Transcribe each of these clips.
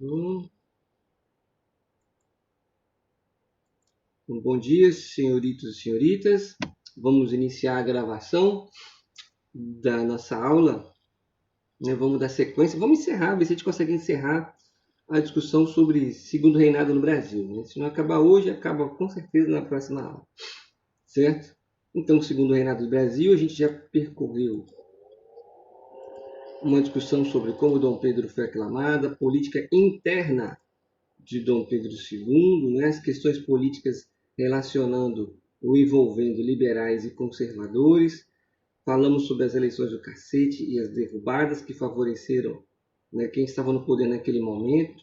Hum, Bom dia, senhoritos e senhoritas. Vamos iniciar a gravação da nossa aula, né? Vamos dar sequência. Vamos encerrar, ver se a gente consegue encerrar a discussão sobre segundo reinado no Brasil, né? Se não acabar hoje, acaba com certeza na próxima aula, certo? Então, segundo reinado do Brasil, a gente já percorreu uma discussão sobre como Dom Pedro foi aclamado, a política interna de Dom Pedro II, né, as questões políticas relacionando ou envolvendo liberais e conservadores. Falamos sobre as eleições do cacete e as derrubadas que favoreceram, né, quem estava no poder naquele momento,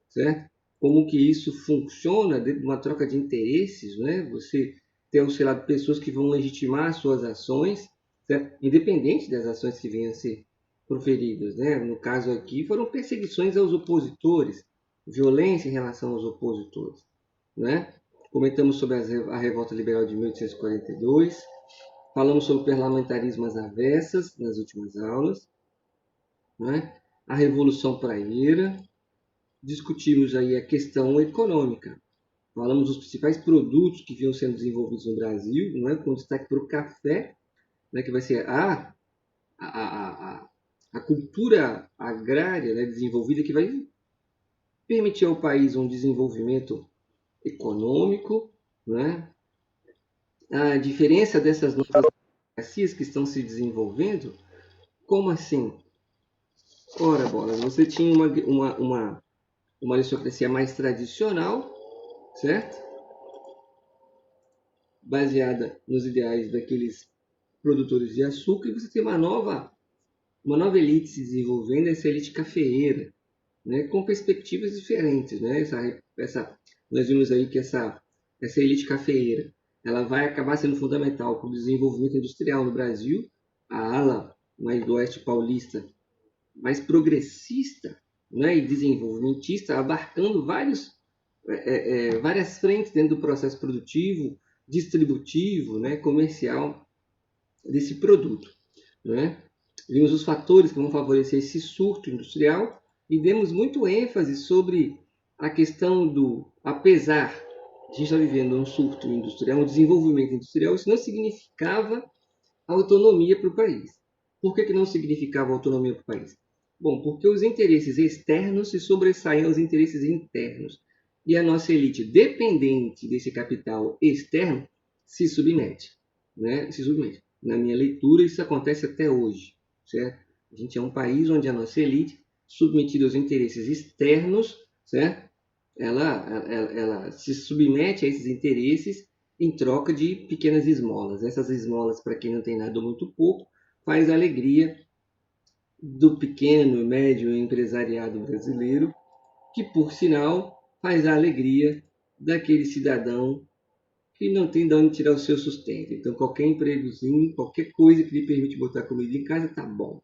certo? Como que isso funciona dentro de uma troca de interesses, né? Você tem ao seu lado pessoas que vão legitimar suas ações, certo? Independente das ações que venham a ser proferidas, né? No caso aqui foram perseguições aos opositores, violência em relação aos opositores, né? Comentamos sobre a revolta liberal de 1842, falamos sobre o parlamentarismo às avessas nas últimas aulas, né? A Revolução Praieira, discutimos aí a questão econômica. Falamos dos principais produtos que vinham sendo desenvolvidos no Brasil, não é? Com destaque para o café, né? Que vai ser a cultura agrária, né? Desenvolvida, que vai permitir ao país um desenvolvimento econômico, né? A diferença dessas novas democracias que estão se desenvolvendo, como assim? Ora, bolas, você tinha uma aristocracia mais tradicional, certo? Baseada nos ideais daqueles produtores de açúcar, e você tem uma nova elite se desenvolvendo, essa elite cafeeira, né, com perspectivas diferentes. Né? Nós vimos aí que essa elite cafeeira ela vai acabar sendo fundamental para o desenvolvimento industrial no Brasil, a ala mais do oeste paulista, mais progressista, né, e desenvolvimentista, abarcando várias frentes dentro do processo produtivo, distributivo, né, comercial desse produto. Né? Vimos os fatores que vão favorecer esse surto industrial e demos muito ênfase sobre a questão apesar de a gente estar vivendo um surto industrial, um desenvolvimento industrial, isso não significava autonomia para o país. Por que não significava autonomia para o país? Bom, porque os interesses externos se sobressaem aos interesses internos. E a nossa elite, dependente desse capital externo, se submete. Né? Se submete. Na minha leitura, isso acontece até hoje. Certo? A gente é um país onde a nossa elite, submetida aos interesses externos, certo? Ela se submete a esses interesses em troca de pequenas esmolas. Essas esmolas, para quem não tem nada ou muito pouco, faz a alegria do pequeno e médio empresariado brasileiro, que, por sinal, faz a alegria daquele cidadão que não tem de onde tirar o seu sustento. Então, qualquer empregozinho, qualquer coisa que lhe permite botar comida em casa, tá bom.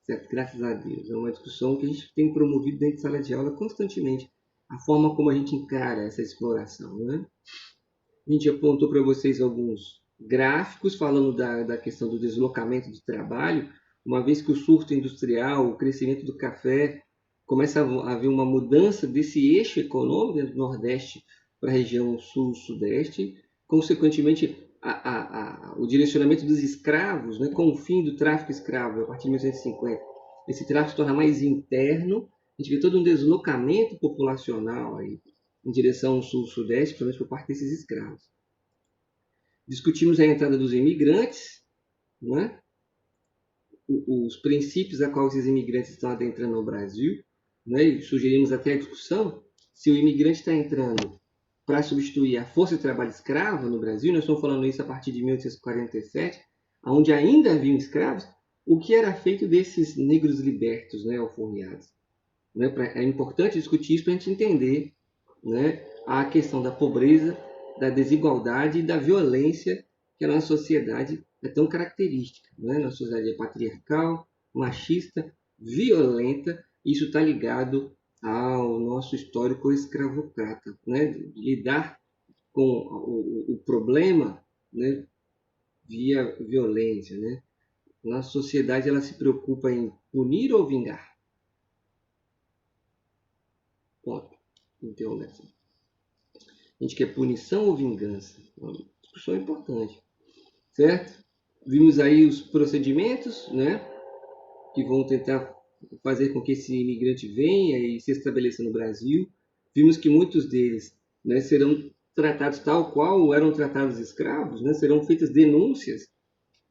Certo? Graças a Deus. É uma discussão que a gente tem promovido dentro de sala de aula constantemente. A forma como a gente encara essa exploração. Né? A gente apontou para vocês alguns gráficos falando da questão do deslocamento de trabalho, uma vez que o surto industrial, o crescimento do café, começa a haver uma mudança desse eixo econômico do Nordeste para a região Sul-Sudeste, consequentemente o direcionamento dos escravos, né, com o fim do tráfico escravo a partir de 1950, esse tráfico se torna mais interno, a gente vê todo um deslocamento populacional aí em direção ao sul-sudeste, principalmente por parte desses escravos. Discutimos a entrada dos imigrantes, né? Os princípios a qual esses imigrantes estão adentrando no Brasil, né? E sugerimos até a discussão se o imigrante está entrando para substituir a força de trabalho escrava no Brasil, nós estamos falando isso a partir de 1847, onde ainda haviam escravos, o que era feito desses negros libertos, né, alforriados. Né? É importante discutir isso para a gente entender, né, a questão da pobreza, da desigualdade e da violência que a nossa sociedade é tão característica. Né? Nossa sociedade é patriarcal, machista, violenta. Isso está ligado ao nosso histórico escravocrata. Né? Lidar com o problema, né, via violência. Né? Nossa sociedade ela se preocupa em punir ou vingar. Ponto. Interrogação. A gente quer punição ou vingança? Uma discussão importante, certo? Vimos aí os procedimentos, né, que vão tentar fazer com que esse imigrante venha e se estabeleça no Brasil. Vimos que muitos deles, né, serão tratados tal qual eram tratados escravos, né, serão feitas denúncias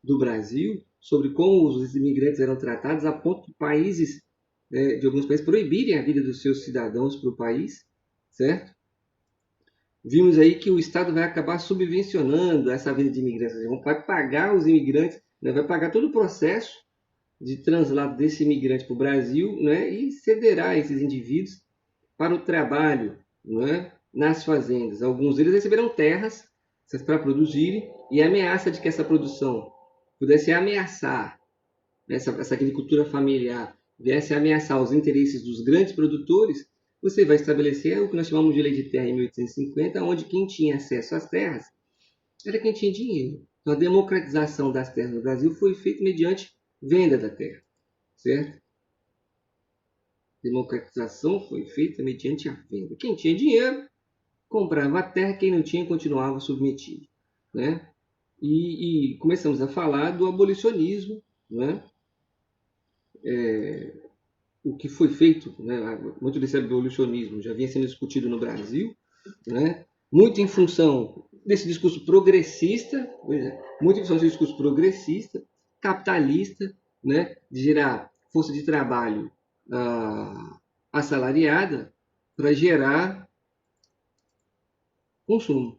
do Brasil sobre como os imigrantes eram tratados, a ponto de países, de alguns países, proibirem a vida dos seus cidadãos para o país, certo? Vimos aí que o Estado vai acabar subvencionando essa vida de imigrantes, vai pagar os imigrantes, né, vai pagar todo o processo de translado desse imigrante para o Brasil, né, e cederá esses indivíduos para o trabalho, né, nas fazendas. Alguns deles receberão terras para produzirem, e a ameaça de que essa produção pudesse ameaçar, né, essa agricultura familiar, viesse a ameaçar os interesses dos grandes produtores, você vai estabelecer o que nós chamamos de Lei de Terra em 1850, onde quem tinha acesso às terras era quem tinha dinheiro. Então, a democratização das terras no Brasil foi feita mediante venda da terra, certo? Democratização foi feita mediante a venda. Quem tinha dinheiro comprava a terra, quem não tinha continuava submetido, né? E começamos a falar do abolicionismo, né? O que foi feito, né? Muito desse abolicionismo já vinha sendo discutido no Brasil, né? Muito em função desse discurso progressista, muito em função desse discurso progressista, capitalista, né? De gerar força de trabalho assalariada para gerar consumo,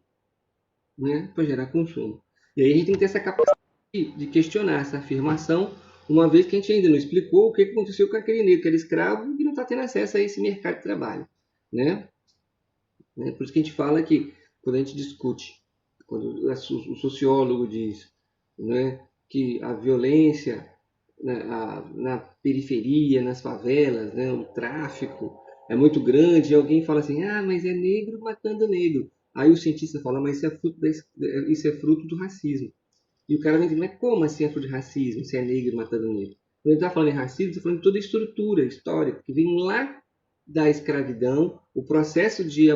né? Para gerar consumo. E aí a gente tem que ter essa capacidade de questionar essa afirmação, uma vez que a gente ainda não explicou o que aconteceu com aquele negro que era escravo e não está tendo acesso a esse mercado de trabalho, né? Por isso que a gente fala que, quando a gente discute, quando o sociólogo diz, né, que a violência, né, na periferia, nas favelas, né, o tráfico é muito grande, e alguém fala assim, mas é negro matando negro. Aí o cientista fala, mas isso é fruto do racismo. E o cara vem dizer, mas como assim é fruto de racismo, se é negro matando negro? Quando ele está falando em racismo, está falando de toda a estrutura histórica que vem lá da escravidão, o processo de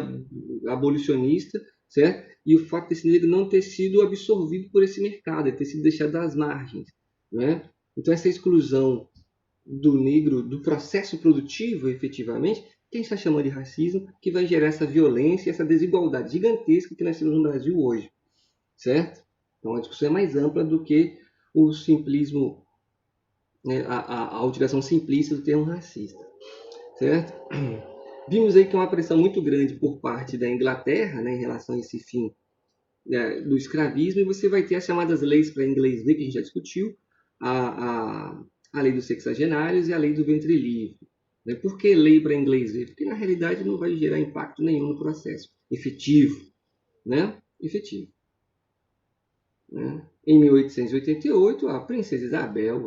abolicionista, certo? E o fato desse negro não ter sido absorvido por esse mercado, ter sido deixado às margens, né? Então essa exclusão do negro do processo produtivo, efetivamente, que a gente está chamando de racismo, que vai gerar essa violência, essa desigualdade gigantesca que nós temos no Brasil hoje, certo? Então a discussão é mais ampla do que o simplismo, né, a utilização simplista do termo racista, certo? Vimos aí que é uma pressão muito grande por parte da Inglaterra, né, em relação a esse fim, né, do escravismo, e você vai ter as chamadas leis para inglês ver, que a gente já discutiu, a lei dos sexagenários e a lei do ventre livre. Né? Por que lei para inglês ver? Porque na realidade não vai gerar impacto nenhum no processo efetivo, né? Efetivo. Né? Em 1888, a princesa Isabel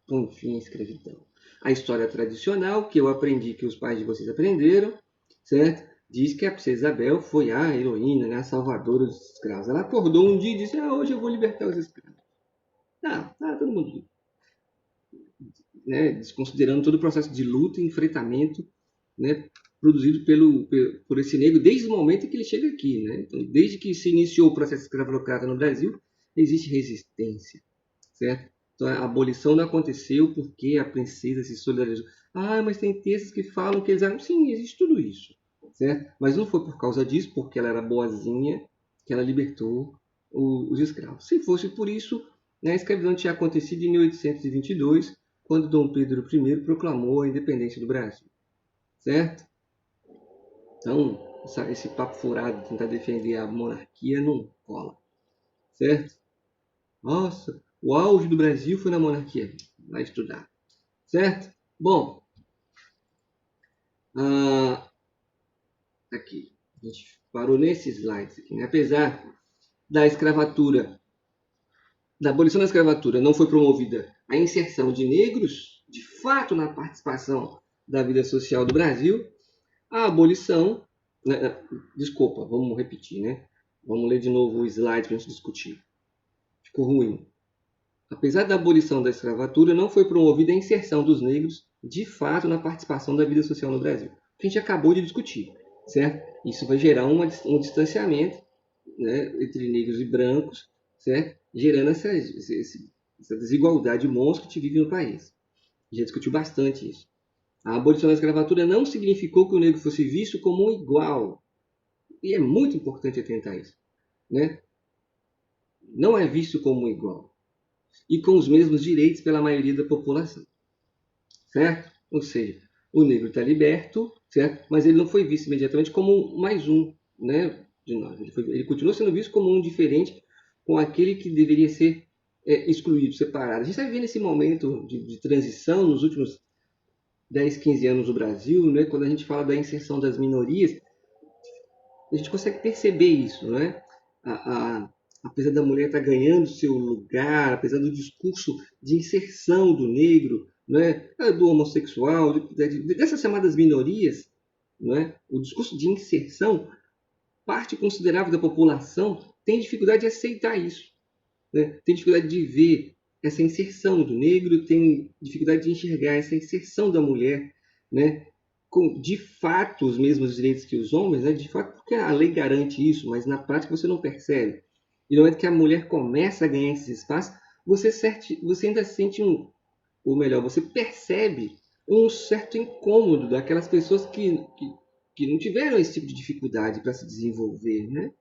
põe fim à escravidão. A história tradicional, que eu aprendi, que os pais de vocês aprenderam, certo? Diz que a princesa Isabel foi a heroína, né? A salvadora dos escravos. Ela acordou um dia e disse, hoje eu vou libertar os escravos. Todo mundo, né? Desconsiderando todo o processo de luta e enfrentamento, né? Produzido por esse negro desde o momento em que ele chega aqui, né? Então, desde que se iniciou o processo escravocrata no Brasil, existe resistência, certo? Então, a abolição não aconteceu porque a princesa se solidarizou. Mas tem textos que falam que eles... Sim, existe tudo isso, certo? Mas não foi por causa disso, porque ela era boazinha, que ela libertou os escravos. Se fosse por isso, né, a escravidão tinha acontecido em 1822, quando Dom Pedro I proclamou a independência do Brasil, certo? Então, esse papo furado de tentar defender a monarquia não cola, certo? Nossa, o auge do Brasil foi na monarquia. Vai estudar, certo? Bom, aqui, a gente parou nesses slides aqui, né? Apesar da escravatura, da abolição da escravatura, não foi promovida a inserção de negros, de fato, na participação da vida social do Brasil, a abolição... Desculpa, vamos repetir, né? Vamos ler de novo o slide para a gente discutir. Ficou ruim. Apesar da abolição da escravatura, não foi promovida a inserção dos negros, de fato, na participação da vida social no Brasil. que a gente acabou de discutir, certo? Isso vai gerar um distanciamento, né, entre negros e brancos, certo? Gerando essa desigualdade monstra que a gente vive no país. Já discutiu bastante isso. A abolição da escravatura não significou que o negro fosse visto como um igual. E é muito importante atentar a isso, né? Não é visto como um igual. E com os mesmos direitos pela maioria da população, certo? Ou seja, o negro está liberto, certo? Mas ele não foi visto imediatamente como mais um, né, de nós. Ele continuou sendo visto como um diferente, com aquele que deveria ser excluído, separado. A gente está vivendo esse momento de transição nos últimos 10, 15 anos no Brasil, né? Quando a gente fala da inserção das minorias, a gente consegue perceber isso, né? Apesar da mulher estar ganhando seu lugar, apesar do discurso de inserção do negro, né? Do homossexual, dessas chamadas minorias, né? O discurso de inserção, parte considerável da população tem dificuldade de aceitar isso, né? Tem dificuldade de ver essa inserção do negro, tem dificuldade de enxergar essa inserção da mulher, né? Com, de fato, os mesmos direitos que os homens, né? De fato, porque a lei garante isso, mas na prática você não percebe. E no momento que a mulher começa a ganhar esse espaço, você ainda sente ou melhor, você percebe um certo incômodo daquelas pessoas que não tiveram esse tipo de dificuldade para se desenvolver, né?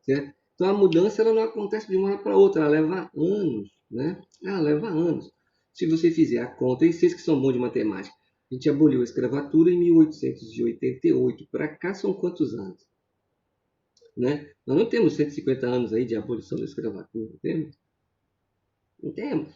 Certo? Então a mudança ela não acontece de uma hora para outra, ela leva anos, né? Ela leva anos. Se você fizer a conta, e vocês que são bons de matemática, a gente aboliu a escravatura em 1888. Para cá são quantos anos? Né? Nós não temos 150 anos aí de abolição da escravatura, temos? Não temos,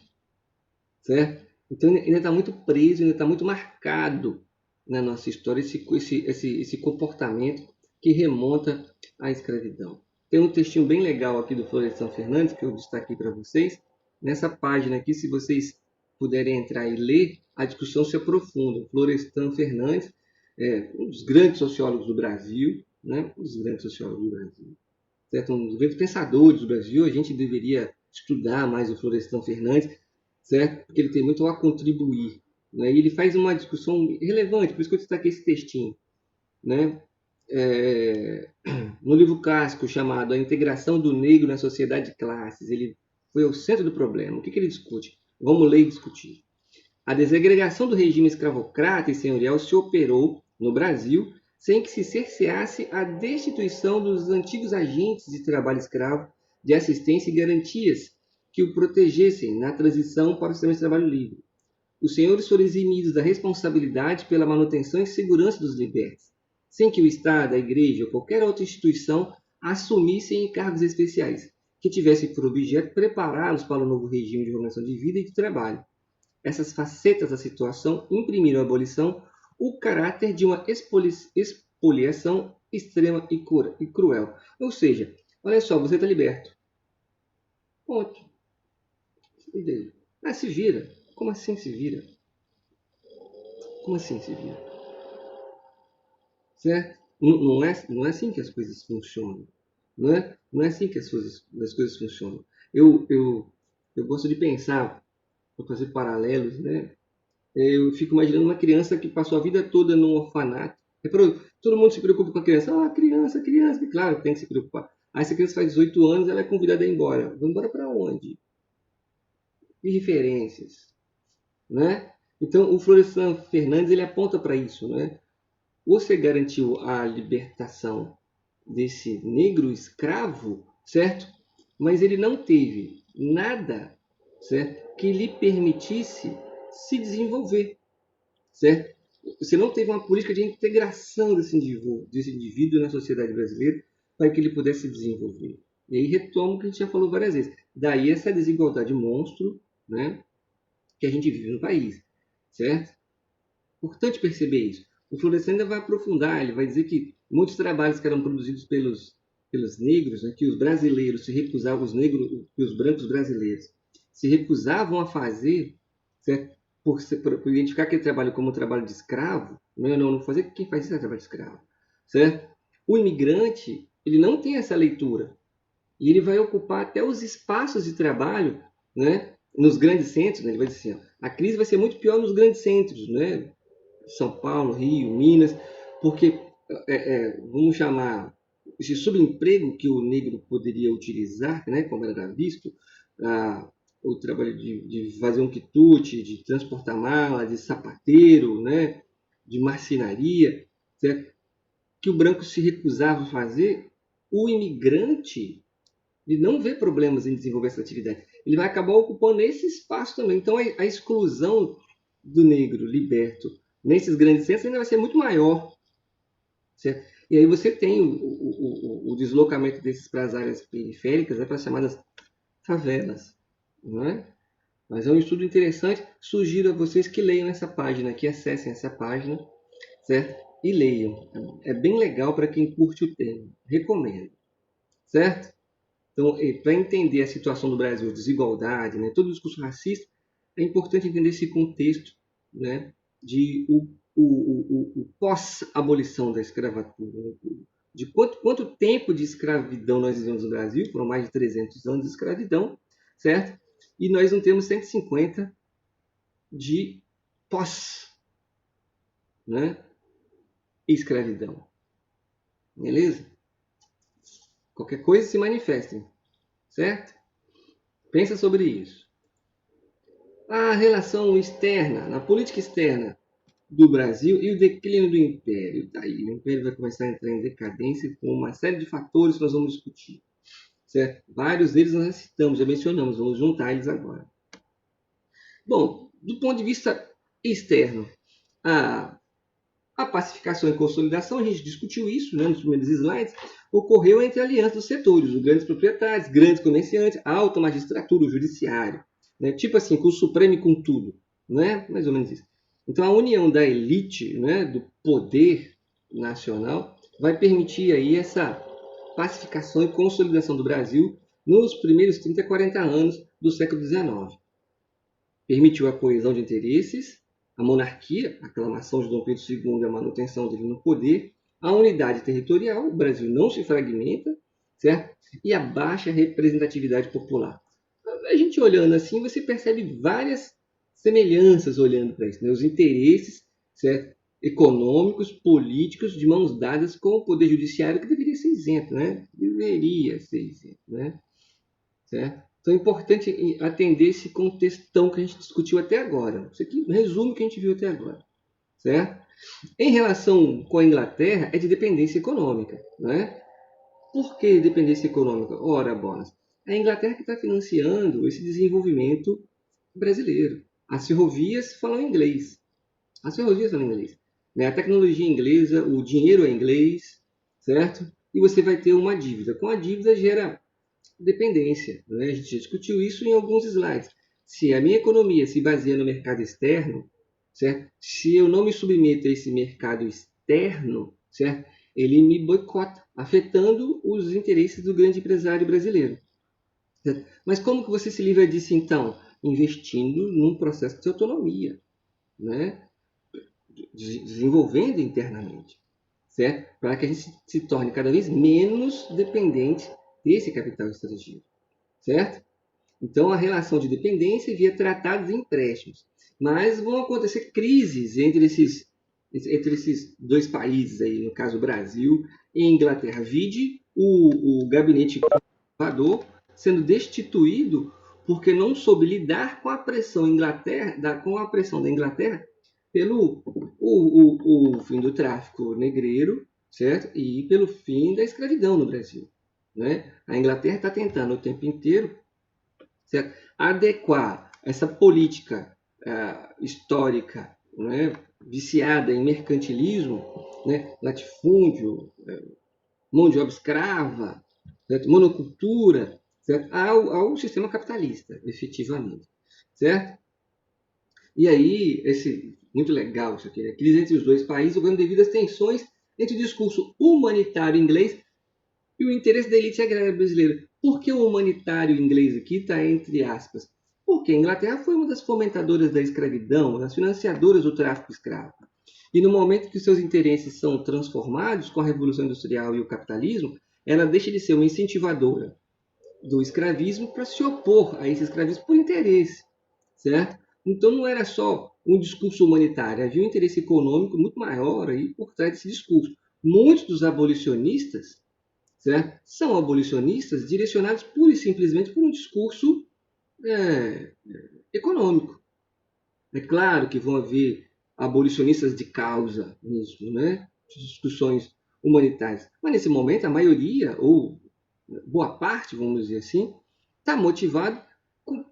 certo? Então ainda está muito preso, ainda está muito marcado na nossa história esse comportamento que remonta à escravidão. Tem um textinho bem legal aqui do Florestan Fernandes, que eu destaquei para vocês. Nessa página aqui, se vocês puderem entrar e ler, a discussão se aprofunda. Florestan Fernandes é um dos grandes sociólogos do Brasil, né? Um dos grandes sociólogos do Brasil, certo? Um dos grandes pensadores do Brasil. A gente deveria estudar mais o Florestan Fernandes, certo? Porque ele tem muito a contribuir, né? E ele faz uma discussão relevante, por isso que eu destaquei esse textinho, né? No livro clássico chamado A Integração do Negro na Sociedade de Classes, ele foi ao centro do problema. O que ele discute? Vamos ler e discutir. A desagregação do regime escravocrata e senhorial se operou no Brasil sem que se cerceasse a destituição dos antigos agentes de trabalho escravo, de assistência e garantias que o protegessem na transição para o sistema de trabalho livre. Os senhores foram eximidos da responsabilidade pela manutenção e segurança dos libertos, sem que o Estado, a Igreja ou qualquer outra instituição assumissem encargos especiais, que tivessem por objeto prepará-los para o novo regime de organização de vida e de trabalho. Essas facetas da situação imprimiram à abolição o caráter de uma expoliação extrema e cruel. Ou seja, olha só, você está liberto. Ponto. E daí? Ah, se vira. Como assim se vira? Como assim se vira? Certo? Não é assim que as coisas funcionam. Não é assim que as coisas funcionam. Eu gosto de pensar, para fazer paralelos, né? Eu fico imaginando uma criança que passou a vida toda num orfanato. Todo mundo se preocupa com a criança. Ah, criança, criança. Claro, tem que se preocupar. Aí essa criança faz 18 anos, ela é convidada a ir embora. Vai embora para onde? E referências, né? Então, o Florestan Fernandes ele aponta para isso, né? Você garantiu a libertação desse negro escravo, certo? Mas ele não teve nada, certo, que lhe permitisse se desenvolver, certo? Você não teve uma política de integração desse indivíduo na sociedade brasileira para que ele pudesse se desenvolver. E aí retomo o que a gente já falou várias vezes. Daí essa desigualdade monstro, né, que a gente vive no país, certo? Importante perceber isso. O Florestan ainda vai aprofundar, ele vai dizer que muitos trabalhos que eram produzidos pelos negros, né, que os brasileiros se recusavam, que os brancos brasileiros se recusavam a fazer, certo? Por identificar aquele trabalho como um trabalho de escravo, não fazer, quem faz isso é trabalho de escravo, certo? O imigrante, ele não tem essa leitura, e ele vai ocupar até os espaços de trabalho, né, nos grandes centros, né, ele vai dizer assim, ó, a crise vai ser muito pior nos grandes centros, né, São Paulo, Rio, Minas, Porque, vamos chamar, esse subemprego que o negro poderia utilizar, né, como era visto, o trabalho de fazer um quitute, de transportar mala, de sapateiro, né, de marcenaria, certo? Que o branco se recusava a fazer, o imigrante ele não vê problemas em desenvolver essa atividade. Ele vai acabar ocupando esse espaço também. Então, a exclusão do negro liberto nesses grandes centros ainda vai ser muito maior. Certo? E aí você tem o deslocamento desses para as áreas periféricas, né, para as chamadas favelas. Não é? Mas é um estudo interessante. Sugiro a vocês que leiam essa página, que acessem essa página, certo? E leiam. É bem legal para quem curte o tema. Recomendo. Certo? Então, para entender a situação do Brasil, desigualdade, né, todo o discurso racista, é importante entender esse contexto, né, de o pós-abolição da escravatura, né, de quanto tempo de escravidão nós vivemos no Brasil, foram mais de 300 anos de escravidão, certo? E nós não temos 150 de pós, né, escravidão. Beleza? Qualquer coisa se manifestem, certo? Pensa sobre isso. A relação externa, na política externa do Brasil e o declínio do Império. Daí, o Império vai começar a entrar em decadência com uma série de fatores que nós vamos discutir. Certo? Vários deles nós já citamos, já mencionamos, vamos juntar eles agora. Bom, do ponto de vista externo, a pacificação e consolidação, a gente discutiu isso, né, nos primeiros slides, ocorreu entre alianças dos setores, os grandes proprietários, grandes comerciantes, a alta magistratura, o judiciário. Né, tipo assim, com o Supremo e com tudo. Né? Mais ou menos isso. Então, a união da elite, né, do poder nacional, vai permitir aí essa pacificação e consolidação do Brasil nos primeiros 30 a 40 anos do século XIX. Permitiu a coesão de interesses, a monarquia, a aclamação de Dom Pedro II e a manutenção dele no poder, a unidade territorial, o Brasil não se fragmenta, certo? E a baixa representatividade popular. A gente olhando assim, você percebe várias semelhanças olhando para isso, né? Os interesses, certo? Econômicos, políticos, de mãos dadas com o poder judiciário, que deveria ser isento, né? Deveria ser isento, né? Certo? Então é importante atender esse contextão que a gente discutiu até agora. Isso aqui resume o que a gente viu até agora. Certo? Em relação com a Inglaterra, é de dependência econômica. Né? Por que dependência econômica? Ora, bolas. É a Inglaterra que está financiando esse desenvolvimento brasileiro. As ferrovias falam inglês. As ferrovias falam inglês. Né? A tecnologia é inglesa, o dinheiro é inglês, certo? E você vai ter uma dívida. Com a dívida gera dependência. Né? A gente já discutiu isso em alguns slides. Se a minha economia se baseia no mercado externo, certo? Se eu não me submeto a esse mercado externo, certo? Ele me boicota, afetando os interesses do grande empresário brasileiro. Certo? Mas como que você se livra disso então? Investindo num processo de autonomia, né? Desenvolvendo internamente, certo? Para que a gente se torne cada vez menos dependente desse capital estrangeiro, certo? Então, a relação de dependência via tratados e empréstimos. Mas vão acontecer crises entre esses dois países, aí, no caso Brasil e Inglaterra. Vide o gabinete conservador sendo destituído porque não soube lidar com a pressão da Inglaterra pelo o fim do tráfico negreiro, certo? E pelo fim da escravidão no Brasil. Né? A Inglaterra está tentando o tempo inteiro, certo? Adequar essa política histórica, né, viciada em mercantilismo, né, latifúndio, mão de obra escrava, certo? Monocultura, certo? Ao sistema capitalista, efetivamente. Certo? E aí, muito legal isso aqui, né? Crise entre os dois países, ocorrendo devido às tensões entre o discurso humanitário inglês e o interesse da elite agrária brasileira. Por que o humanitário inglês aqui está entre aspas? Porque a Inglaterra foi uma das fomentadoras da escravidão, uma das financiadoras do tráfico escravo. E no momento que seus interesses são transformados com a Revolução Industrial e o capitalismo, ela deixa de ser uma incentivadora do escravismo para se opor a esse escravismo por interesse, certo? Então não era só um discurso humanitário, havia um interesse econômico muito maior aí por trás desse discurso. Muitos dos abolicionistas, certo, são abolicionistas direcionados pura e simplesmente por um discurso é, econômico. É claro que vão haver abolicionistas de causa mesmo, né? De discussões humanitárias. Mas nesse momento a maioria, ou boa parte, vamos dizer assim, está motivado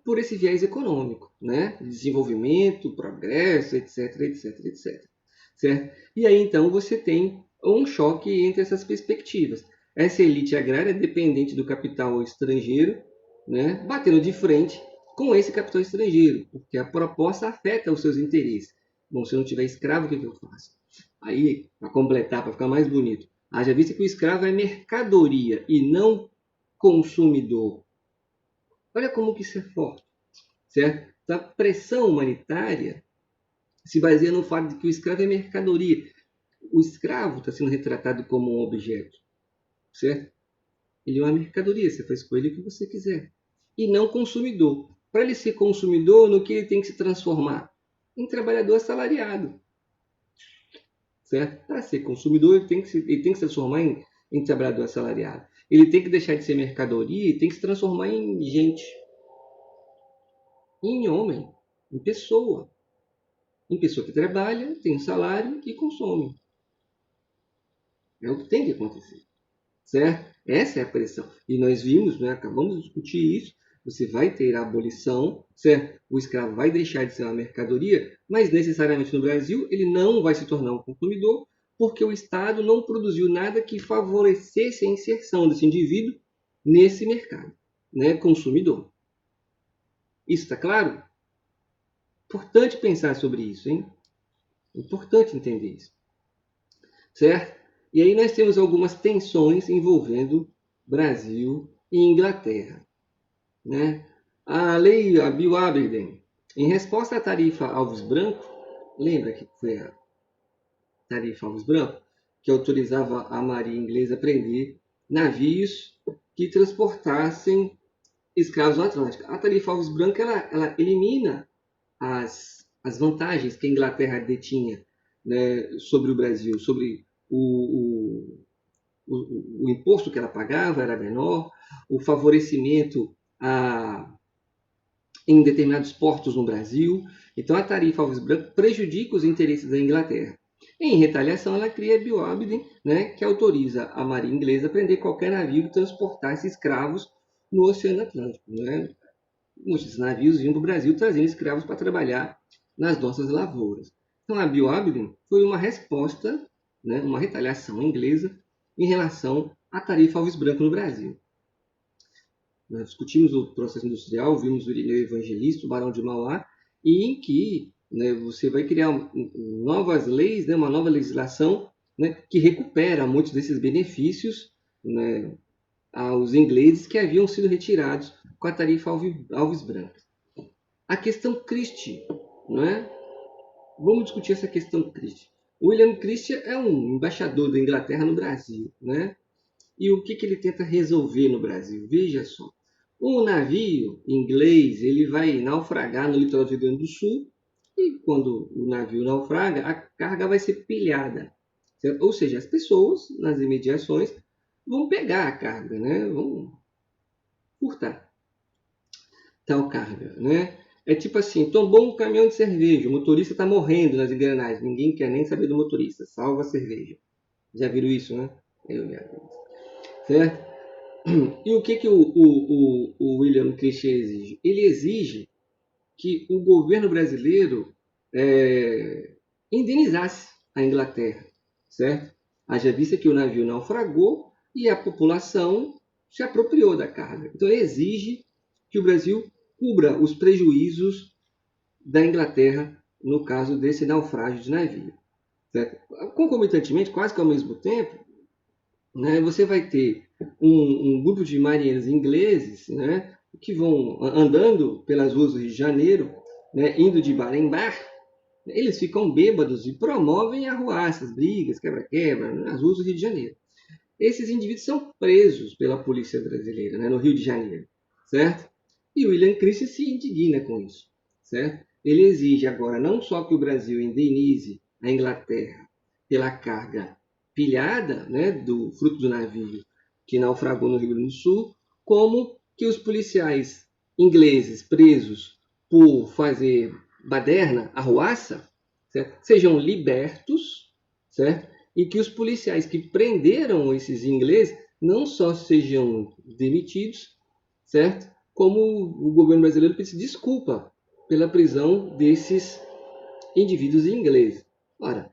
por esse viés econômico, né? Desenvolvimento, progresso, etc, etc, etc. Certo? E aí então você tem um choque entre essas perspectivas. Essa elite agrária dependente do capital estrangeiro, né? Batendo de frente com esse capital estrangeiro, porque a proposta afeta os seus interesses. Bom, se eu não tiver escravo, o que eu faço? Aí, para completar, para ficar mais bonito, haja vista que o escravo é mercadoria e não consumidor. Olha como que isso é forte, certo? Então, a pressão humanitária se baseia no fato de que o escravo é mercadoria. O escravo está sendo retratado como um objeto, certo? Ele é uma mercadoria, você faz com ele o que você quiser. E não consumidor. Para ele ser consumidor, no que ele tem que se transformar? Em trabalhador assalariado. Certo? Para ser consumidor, ele tem que se transformar em trabalhador assalariado. Ele tem que deixar de ser mercadoria e tem que se transformar em gente. Em homem. Em pessoa. Em pessoa que trabalha, tem um salário e consome. É o que tem que acontecer. Certo? Essa é a pressão. E nós vimos, né, acabamos de discutir isso, você vai ter a abolição, certo? O escravo vai deixar de ser uma mercadoria, mas necessariamente no Brasil ele não vai se tornar um consumidor, porque o Estado não produziu nada que favorecesse a inserção desse indivíduo nesse mercado, né, consumidor. Isso está claro? Importante pensar sobre isso, hein? Importante entender isso. Certo? E aí nós temos algumas tensões envolvendo Brasil e Inglaterra. Né? A lei, a Bill Aberdeen, em resposta à tarifa Alves Branco, lembra que foi a tarifa Alves Branco, que autorizava a marinha inglesa a prender navios que transportassem escravos no Atlântico. A tarifa Alves Branco ela elimina as vantagens que a Inglaterra detinha, né, sobre o Brasil, sobre o imposto que ela pagava era menor, o favorecimento em determinados portos no Brasil. Então a tarifa Alves Branco prejudica os interesses da Inglaterra. Em retaliação, ela cria a Bill Aberdeen, né, que autoriza a marinha inglesa a prender qualquer navio que transportasse escravos no Oceano Atlântico. Né? Muitos navios vinham para o Brasil trazendo escravos para trabalhar nas nossas lavouras. Então a Bill Aberdeen foi uma resposta, né, uma retaliação inglesa em relação à tarifa Alves Branco no Brasil. Nós discutimos o processo industrial, vimos o Irineu Evangelista, o Barão de Mauá, e em que, né, você vai criar novas leis, né, uma nova legislação, né, que recupera muitos desses benefícios, né, aos ingleses que haviam sido retirados com a tarifa Alves Branco. A questão Christie, não é? Vamos discutir essa questão Christie. William Christie é um embaixador da Inglaterra no Brasil, né? E o que ele tenta resolver no Brasil? Veja só. O navio inglês ele vai naufragar no litoral do Rio Grande do Sul e quando o navio naufraga, a carga vai ser pilhada. Certo? Ou seja, as pessoas nas imediações vão pegar a carga, né? Vão furtar tal carga, né? É tipo assim, tombou um caminhão de cerveja, o motorista está morrendo nas engrenagens, ninguém quer nem saber do motorista, salva a cerveja. Já viram isso, né? Certo? E o que o William Christie exige? Ele exige que o governo brasileiro indenizasse a Inglaterra, certo? Haja vista que o navio naufragou e a população se apropriou da carga. Então ele exige que o Brasil cubra os prejuízos da Inglaterra no caso desse naufrágio de navio. Certo? Concomitantemente, quase que ao mesmo tempo, né, você vai ter um grupo de marinheiros ingleses, né, que vão andando pelas ruas do Rio de Janeiro, né, indo de bar em bar, eles ficam bêbados e promovem arruaças, brigas, quebra-quebra nas ruas do Rio de Janeiro. Esses indivíduos são presos pela polícia brasileira, né, no Rio de Janeiro, certo? E o William Christie se indigna com isso, certo? ele exige agora não só que o Brasil indenize a Inglaterra pela carga pilhada, né, do fruto do navio que naufragou no Rio Grande do Sul, como que os policiais ingleses presos por fazer baderna, arruaça, certo? Sejam libertos, certo? E que os policiais que prenderam esses ingleses não só sejam demitidos, certo? Como o governo brasileiro pede desculpa pela prisão desses indivíduos ingleses. Ora,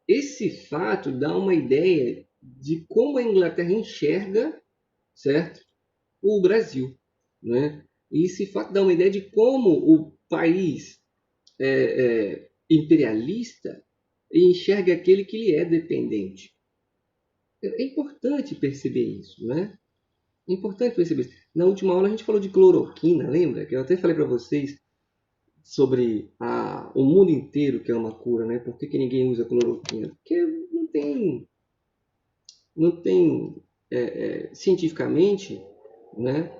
esse fato dá uma ideia de como a Inglaterra enxerga, certo, o Brasil, né? E esse fato dá uma ideia de como o país imperialista enxerga aquele que lhe é dependente. É importante perceber isso, né? É importante perceber isso. Na última aula a gente falou de cloroquina, lembra? Que eu até falei para vocês sobre o mundo inteiro que é uma cura, né? Por que ninguém usa cloroquina? Porque não tem cientificamente, né,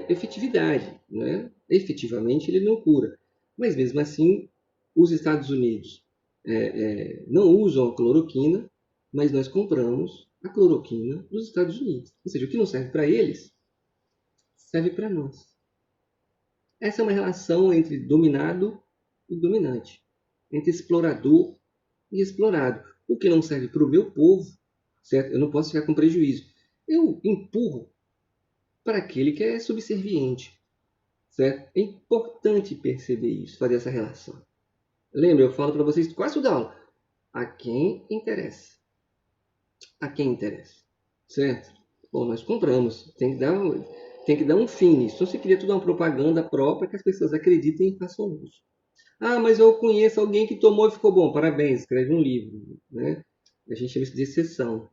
efetividade, né? Efetivamente ele não cura. Mas mesmo assim, os Estados Unidos não usam a cloroquina, mas nós compramos a cloroquina dos Estados Unidos. Ou seja, o que não serve para eles, serve para nós. Essa é uma relação entre dominado e dominante, entre explorador e explorado. O que não serve para o meu povo, certo? Eu não posso ficar com prejuízo. Eu empurro para aquele que é subserviente, certo? É importante perceber isso, fazer essa relação. Lembra, eu falo para vocês quase toda aula. A quem interessa? A quem interessa, certo? Bom, nós compramos, tem que dar um fim nisso. Então, você cria toda uma propaganda própria que as pessoas acreditem e façam uso. Ah, mas eu conheço alguém que tomou e ficou bom. Parabéns, escreve um livro, né? A gente chama isso de exceção.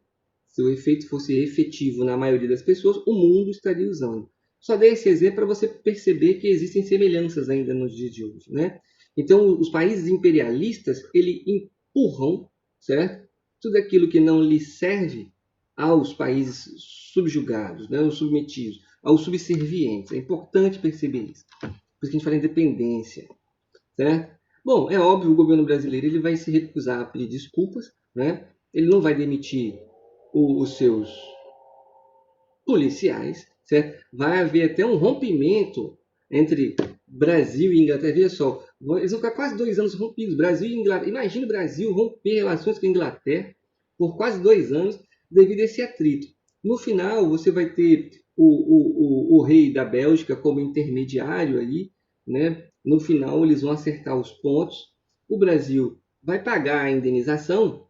Se o efeito fosse efetivo na maioria das pessoas, o mundo estaria usando. Só dei esse exemplo para você perceber que existem semelhanças ainda nos dias de hoje, né? Então, os países imperialistas, eles empurram, certo? Tudo aquilo que não lhe serve aos países subjugados, né? Os submetidos, aos subservientes. É importante perceber isso. Por isso que a gente fala em independência, certo? Bom, é óbvio, o governo brasileiro ele vai se recusar a pedir desculpas, né? Ele não vai demitir os seus policiais, certo? Vai haver até um rompimento entre Brasil e Inglaterra. Veja só, eles vão ficar quase 2 anos rompidos. Brasil e Inglaterra. Imagina o Brasil romper relações com a Inglaterra por quase 2 anos devido a esse atrito. No final, você vai ter o rei da Bélgica como intermediário aí, né? No final, eles vão acertar os pontos. O Brasil vai pagar a indenização,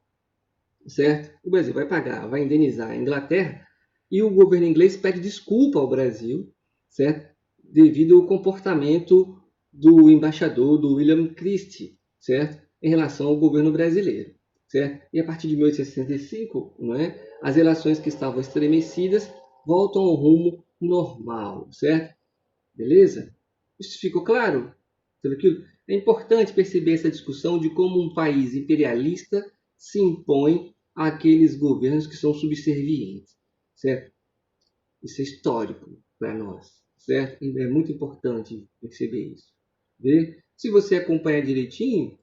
certo? O Brasil vai pagar, vai indenizar a Inglaterra e o governo inglês pede desculpa ao Brasil, certo? Devido ao comportamento do embaixador, do William Christie, certo? Em relação ao governo brasileiro, certo? E a partir de 1865, não é? As relações que estavam estremecidas voltam ao rumo normal, certo? Beleza? Isso ficou claro? Tudo aquilo? É importante perceber essa discussão de como um país imperialista se impõe àqueles governos que são subservientes, certo? Isso é histórico para nós, certo? E é muito importante perceber isso. Vê? Se você acompanhar direitinho,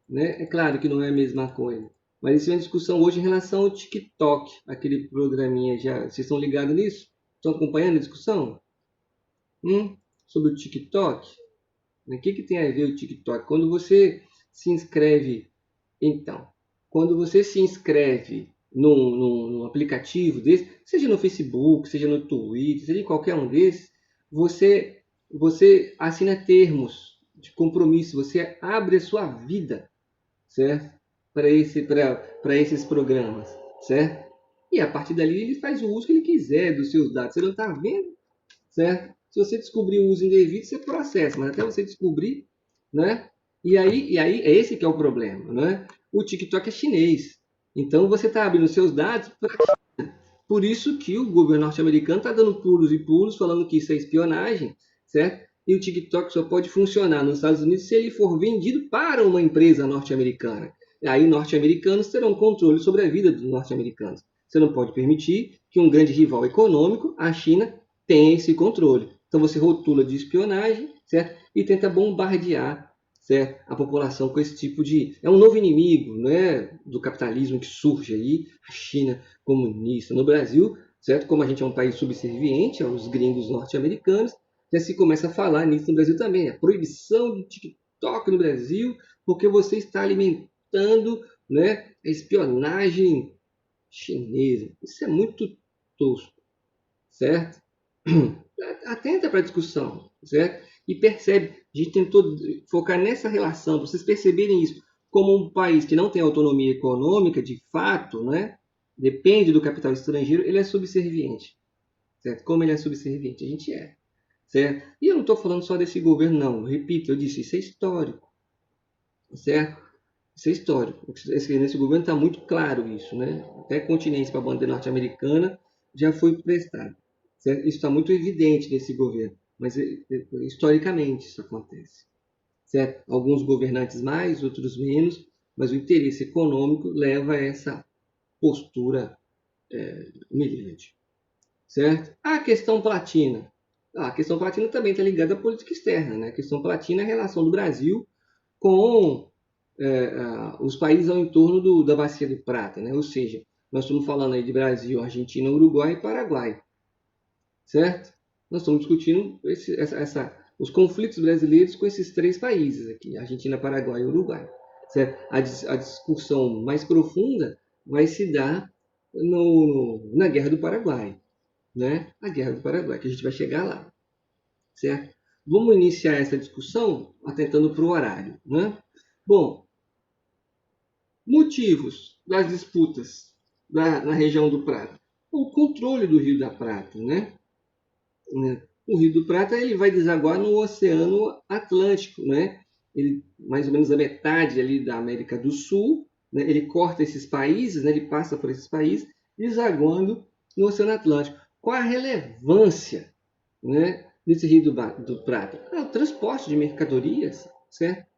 né, é claro que não é a mesma coisa, mas isso é uma discussão hoje em relação ao TikTok, aquele programinha já. Vocês estão ligados nisso? Estão acompanhando a discussão? Sobre o TikTok? O que tem a ver o TikTok? Quando você se inscreve, então, quando você se inscreve num aplicativo desse, seja no Facebook, seja no Twitter, seja em qualquer um desses, você assina termos de compromisso, você abre a sua vida, certo? Para esses programas, certo? E a partir dali ele faz o uso que ele quiser dos seus dados. Você não está vendo, certo? Se você descobrir o uso indevido, você processa, mas até você descobrir, né? E aí é esse que é o problema, né? O TikTok é chinês, então você está abrindo seus dados para a China. Por isso que o governo norte-americano está dando pulos e pulos, falando que isso é espionagem, certo? E o TikTok só pode funcionar nos Estados Unidos se ele for vendido para uma empresa norte-americana. E aí norte-americanos terão controle sobre a vida dos norte-americanos. Você não pode permitir que um grande rival econômico, a China, tenha esse controle. Então você rotula de espionagem, certo? E tenta bombardear, certo? A população com esse tipo de... É um novo inimigo, né, do capitalismo que surge aí, a China comunista. No Brasil, certo? Como a gente é um país subserviente aos gringos norte-americanos, já se começa a falar nisso no Brasil também. A proibição do TikTok no Brasil, porque você está alimentando, né, a espionagem chinesa. Isso é muito tosco, certo? Atenta para a discussão, certo? E percebe, a gente tentou focar nessa relação, para vocês perceberem isso, como um país que não tem autonomia econômica, de fato, né? Depende do capital estrangeiro, ele é subserviente, certo? Como ele é subserviente, a gente é, certo? E eu não estou falando só desse governo, não. Repito, eu disse, isso é histórico, certo? Isso é histórico. Nesse governo está muito claro isso, né? Até continência para a bandeira norte-americana já foi prestado. Certo? Isso está muito evidente nesse governo, mas historicamente isso acontece. Certo? Alguns governantes mais, outros menos, mas o interesse econômico leva a essa postura humilhante. Certo? A questão platina. A questão platina também está ligada à política externa. Né? A questão platina é a relação do Brasil com os países ao entorno da Bacia do Prata, né? Ou seja, nós estamos falando aí de Brasil, Argentina, Uruguai e Paraguai, certo? Nós estamos discutindo os conflitos brasileiros com esses três países aqui, Argentina, Paraguai e Uruguai, certo? A discussão mais profunda vai se dar na Guerra do Paraguai, né? A Guerra do Paraguai, que a gente vai chegar lá, certo? Vamos iniciar essa discussão atentando para o horário, né? Bom, motivos das disputas na região do Prata. O controle do Rio da Prata, né? O Rio do Prata ele vai desaguar no Oceano Atlântico, né? Ele, mais ou menos a metade ali da América do Sul, né? Ele corta esses países, né? Ele passa por esses países, desaguando no Oceano Atlântico. Qual a relevância, né, desse Rio do Prata? O transporte de mercadorias, certo?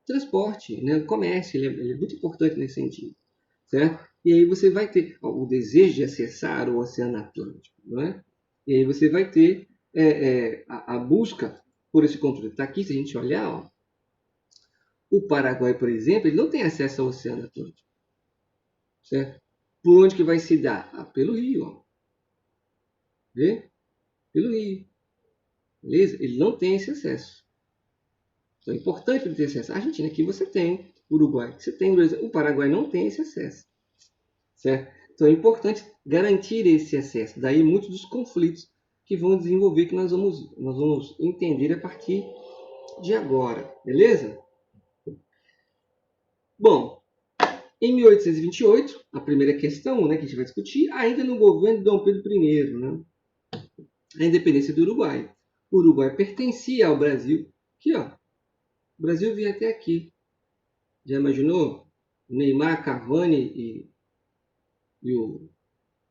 Transporte, né? Comércio, ele é muito importante nesse sentido, certo? E aí você vai ter o desejo de acessar o Oceano Atlântico, não é? E aí você vai ter a busca por esse controle. Está aqui, se a gente olhar, ó, o Paraguai, por exemplo, ele não tem acesso ao Oceano Atlântico, certo? Por onde que vai se dar? Pelo Rio, ó. Vê? Pelo Rio, beleza? Ele não tem esse acesso. Então é importante ele ter esse acesso. A Argentina aqui você tem, o Uruguai você tem, o Paraguai não tem esse acesso, certo? Então é importante garantir esse acesso. Daí muitos dos conflitos que vão desenvolver, que nós vamos entender a partir de agora, beleza? Bom, em 1828, a primeira questão, né, que a gente vai discutir, ainda no governo de Dom Pedro I, né, a independência do Uruguai. O Uruguai pertencia ao Brasil. Aqui, ó, o Brasil vinha até aqui. Já imaginou? Neymar, Cavani e o...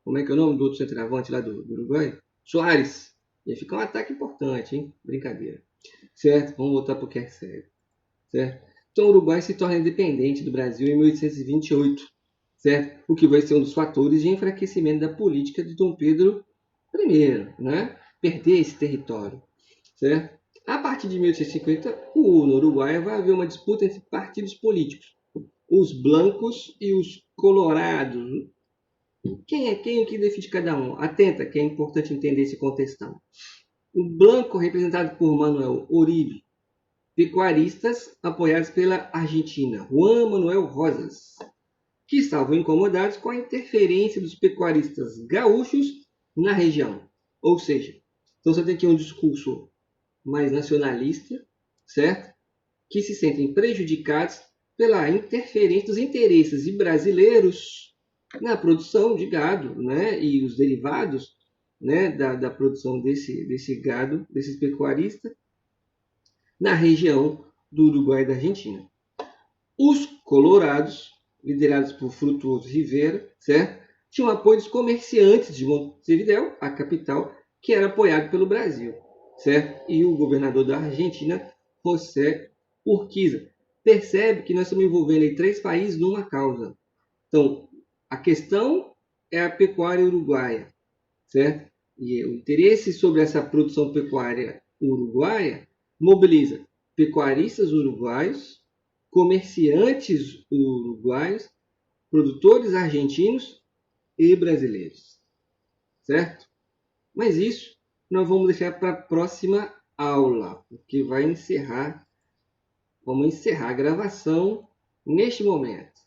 Como é que é o nome do outro centroavante lá do Uruguai? Soares. Ia ficar um ataque importante, hein? Brincadeira. Certo? Vamos voltar para o que é sério. Certo? Então o Uruguai se torna independente do Brasil em 1828. Certo? O que vai ser um dos fatores de enfraquecimento da política de Dom Pedro I. Né? Perder esse território. Certo? A partir de 1850, no Uruguai vai haver uma disputa entre partidos políticos. Os blancos e os colorados. Quem é quem, o que define cada um? Atenta, que é importante entender esse contextão. O branco, representado por Manuel Oribe, pecuaristas apoiados pela Argentina, Juan Manuel Rosas, que estavam incomodados com a interferência dos pecuaristas gaúchos na região. Ou seja, então você tem aqui um discurso mais nacionalista, certo? Que se sentem prejudicados pela interferência dos interesses de brasileiros na produção de gado, né, e os derivados, né, da produção desse gado, desses pecuaristas, na região do Uruguai e da Argentina. Os colorados, liderados por Frutuoso Rivera, certo, tinham apoio dos comerciantes de Montevideo, a capital, que era apoiado pelo Brasil, certo? E o governador da Argentina, José Urquiza. Percebe que nós estamos envolvendo aí três países numa causa. Então, a questão é a pecuária uruguaia, certo? E o interesse sobre essa produção pecuária uruguaia mobiliza pecuaristas uruguaios, comerciantes uruguaios, produtores argentinos e brasileiros, certo? Mas isso nós vamos deixar para a próxima aula, porque vamos encerrar a gravação neste momento.